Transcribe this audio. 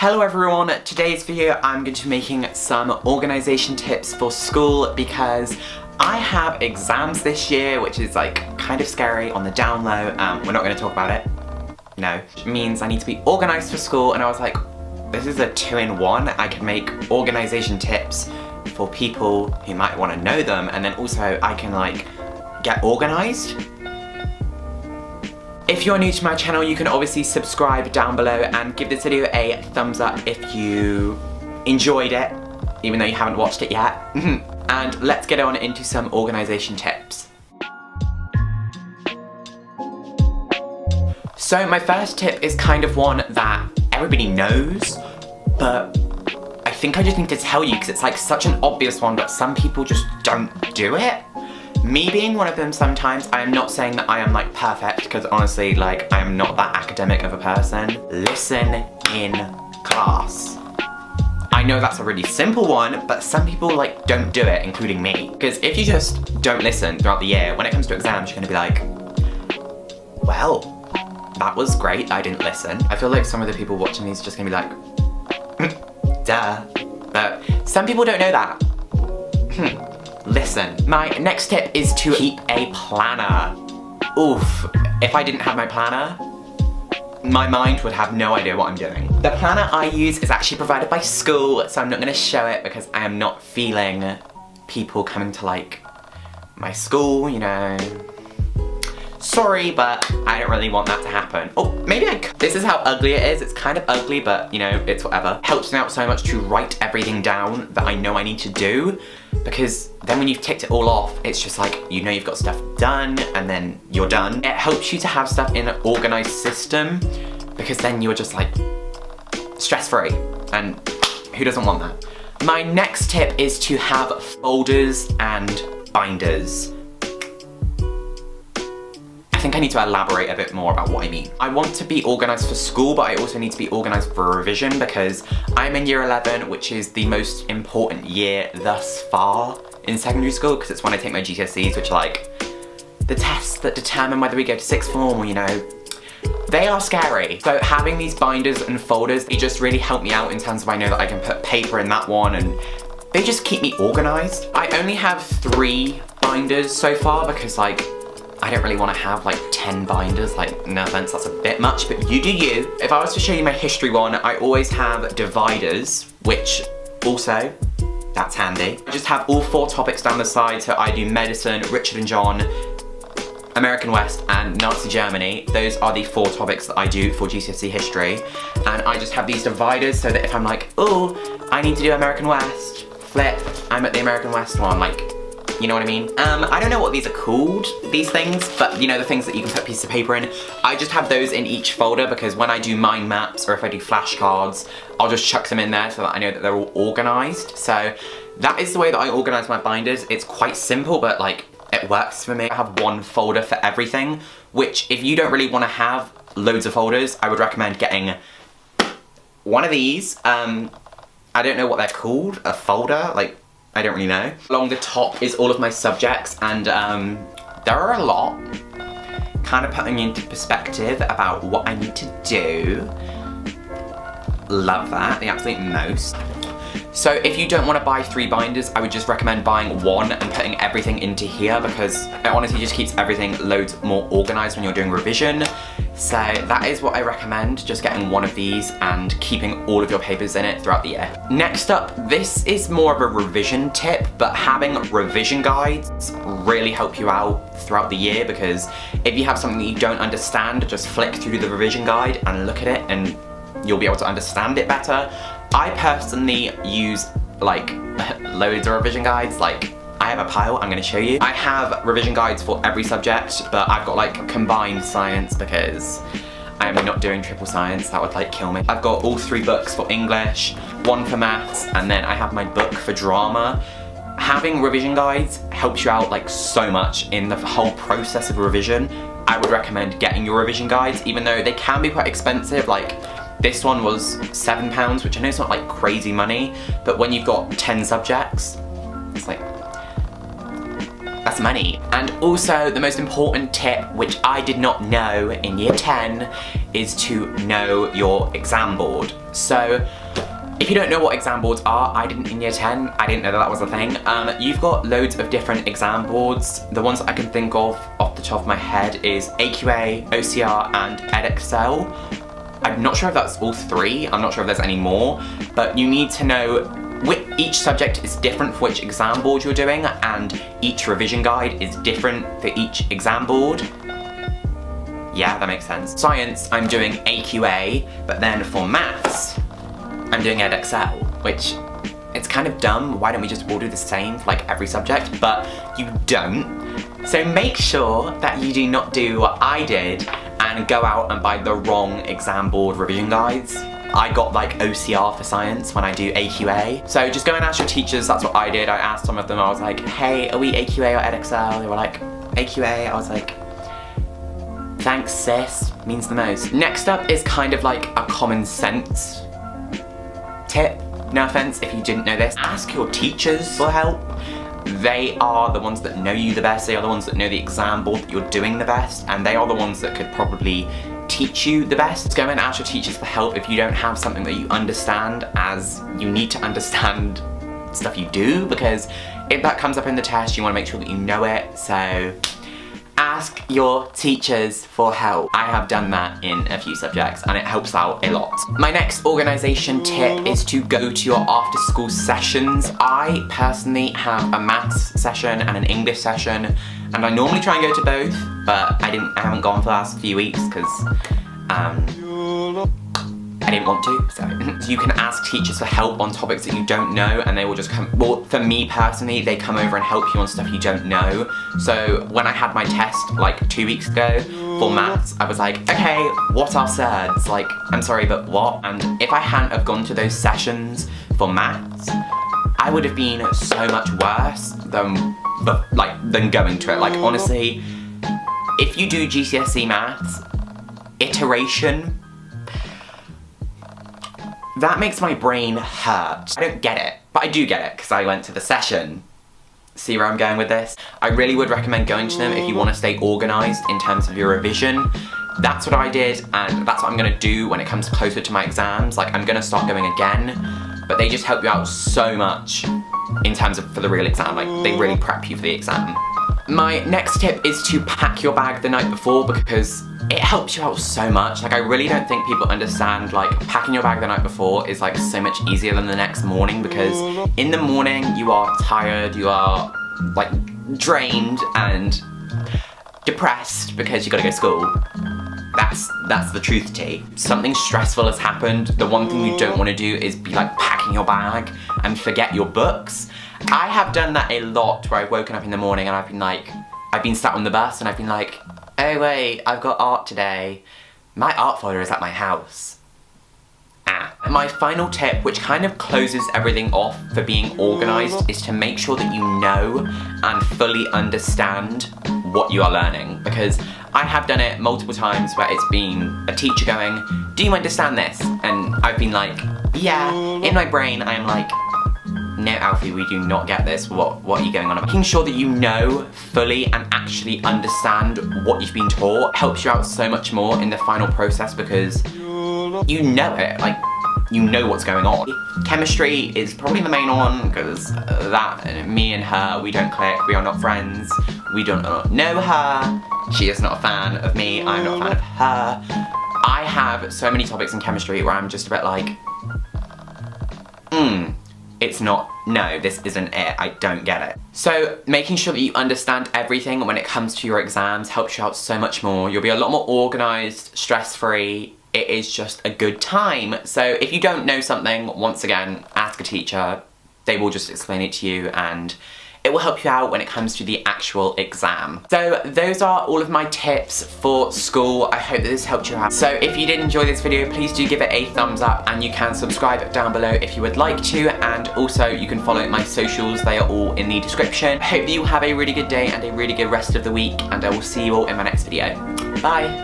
Hello everyone, today's video I'm going to be making some organisation tips for school because I have exams this year, which is like kind of scary on the down low. We're not going to talk about it. No. It means I need to be organised for school, and I was like, this is a 2-in-1. I can make organisation tips for people who might want to know them, and then also I can like get organised. If you're new to my channel, you can obviously subscribe down below and give this video a thumbs up if you enjoyed it, even though you haven't watched it yet. And let's get on into some organisation tips. So my first tip is kind of one that everybody knows, but I think I just need to tell you because it's like such an obvious one, but some people just don't do it. Me being one of them sometimes. I am not saying that I am like perfect, because honestly, like, I am not that academic of a person. Listen in class. I know that's a really simple one, but some people like don't do it, including me. Because if you just don't listen throughout the year, when it comes to exams, you're gonna be like, well, that was great, I didn't listen. I feel like some of the people watching these are just gonna be like, duh. But some people don't know that. Listen. My next tip is to keep a planner. Oof, if I didn't have my planner, my mind would have no idea what I'm doing. The planner I use is actually provided by school, so I'm not gonna show it because I am not feeling people coming to like my school, you know. Sorry, but I don't really want that to happen. Oh, maybe I could. This is how ugly it is. It's kind of ugly, but you know, it's whatever. Helps me out so much to write everything down that I know I need to do, because then when you've ticked it all off, it's just like, you know you've got stuff done, and then you're done. It helps you to have stuff in an organised system, because then you're just like stress-free, and who doesn't want that? My next tip is to have folders and binders. I think I need to elaborate a bit more about what I mean. I want to be organised for school, but I also need to be organised for revision because I'm in year 11, which is the most important year thus far in secondary school, because it's when I take my GCSEs, which are like the tests that determine whether we go to sixth form or, you know, they are scary. So having these binders and folders, they just really help me out in terms of I know that I can put paper in that one, and they just keep me organised. I only have 3 binders so far because like, I don't really want to have like 10 binders, like no offense, that's a bit much, but you do you. If I was to show you my history one, I always have dividers, which also, that's handy. I just have all 4 topics down the side, so I do medicine, Richard and John, American West, and Nazi Germany. Those are the 4 topics that I do for GCSE history, and I just have these dividers so that if I'm like, oh, I need to do American West, flip, I'm at the American West one, like, you know what I mean? I don't know what these are called, these things, but you know, the things that you can put pieces of paper in. I just have those in each folder because when I do mind maps or if I do flashcards, I'll just chuck them in there so that I know that they're all organised. So that is the way that I organise my binders. It's quite simple, but like, it works for me. I have 1 folder for everything, which if you don't really want to have loads of folders, I would recommend getting one of these. I don't know what they're called, a folder, like, I don't really know. Along the top is all of my subjects, and there are a lot. Kind of putting into perspective about what I need to do. Love that, the absolute most. So if you don't want to buy 3 binders, I would just recommend buying 1 and putting everything into here, because it honestly just keeps everything loads more organised when you're doing revision. So that is what I recommend, just getting 1 of these and keeping all of your papers in it throughout the year. Next up, this is more of a revision tip, but having revision guides really help you out throughout the year, because if you have something that you don't understand, just flick through the revision guide and look at it and you'll be able to understand it better. I personally use like loads of revision guides, like I have a pile, I'm gonna show you. I have revision guides for every subject, but I've got like combined science because I am not doing triple science, that would like kill me. I've got all 3 books for English, 1 for maths, and then I have my book for drama. Having revision guides helps you out like so much in the whole process of revision. I would recommend getting your revision guides, even though they can be quite expensive. Like, this one was £7, which I know is not like crazy money, but when you've got 10 subjects, it's like That's money. And also, the most important tip, which I did not know in year 10, is to know your exam board. So, if you don't know what exam boards are, I didn't in year 10, I didn't know that was a thing. You've got loads of different exam boards. The ones that I can think of off the top of my head is AQA, OCR, and Edexcel. I'm not sure if that's all three, I'm not sure if there's any more, but you need to know each subject is different for which exam board you're doing, and each revision guide is different for each exam board. Yeah, that makes sense. Science, I'm doing AQA, but then for maths, I'm doing Edexcel, which it's kind of dumb. Why don't we just all do the same for like every subject? But you don't. So make sure that you do not do what I did and go out and buy the wrong exam board revision guides. I got like OCR for science when I do AQA. So just go and ask your teachers, that's what I did. I asked some of them, I was like, hey, are we AQA or Edexcel? They were like, AQA. I was like, thanks sis, means the most. Next up is kind of like a common sense tip. No offense if you didn't know this. Ask your teachers for help. They are the ones that know you the best, they are the ones that know the exam board that you're doing the best, and they are the ones that could probably teach you the best. Go and ask your teachers for help if you don't have something that you understand, as you need to understand stuff you do, because if that comes up in the test, you want to make sure that you know it, so ask your teachers for help. I have done that in a few subjects and it helps out a lot. My next organisation tip is to go to your after school sessions. I personally have a maths session and an English session, and I normally try and go to both, but I haven't gone for the last few weeks because I didn't want to, so. You can ask teachers for help on topics that you don't know, and they will just come, well, for me personally, they come over and help you on stuff you don't know. So when I had my test like 2 weeks ago for maths, I was like, okay, what are surds? Like, I'm sorry, but what? And if I hadn't have gone to those sessions for maths, I would have been so much worse than going to it. Like, honestly, if you do GCSE maths, iteration, that makes my brain hurt. I don't get it, but I do get it because I went to the session. See where I'm going with this? I really would recommend going to them if you want to stay organised in terms of your revision. That's what I did, and that's what I'm going to do when it comes closer to my exams. Like, I'm going to start going again, but they just help you out so much in terms of for the real exam. Like, they really prep you for the exam. My next tip is to pack your bag the night before, because it helps you out so much. Like, I really don't think people understand, like, packing your bag the night before is like so much easier than the next morning, because in the morning you are tired, you are like drained and depressed because you gotta go to school. That's the truth tea. Something stressful has happened. The one thing you don't want to do is be like packing your bag and forget your books. I have done that a lot, where I've woken up in the morning and I've been sat on the bus and I've been like, oh wait, I've got art today. My art folder is at my house. My final tip, which kind of closes everything off for being organised, is to make sure that you know and fully understand what you are learning. Because I have done it multiple times where it's been a teacher going, do you understand this? And I've been like, yeah. In my brain, I'm like, no, Alfie, we do not get this. What are you going on about? Making sure that you know fully and actually understand what you've been taught helps you out so much more in the final process, because you know it. Like, you know what's going on. Chemistry is probably the main one, because me and her, we don't click, we are not friends, we don't know her, she is not a fan of me, I'm not a fan of her. I have so many topics in chemistry where I'm just a bit like, it's not, no, this isn't it, I don't get it. So making sure that you understand everything when it comes to your exams helps you out so much more. You'll be a lot more organised, stress-free. It is just a good time. So if you don't know something, once again, ask a teacher. They will just explain it to you, and it will help you out when it comes to the actual exam. So those are all of my tips for school. I hope that this helped you out. So if you did enjoy this video, please do give it a thumbs up, and you can subscribe down below if you would like to, and also you can follow my socials. They are all in the description. I hope that you have a really good day and a really good rest of the week, and I will see you all in my next video. Bye.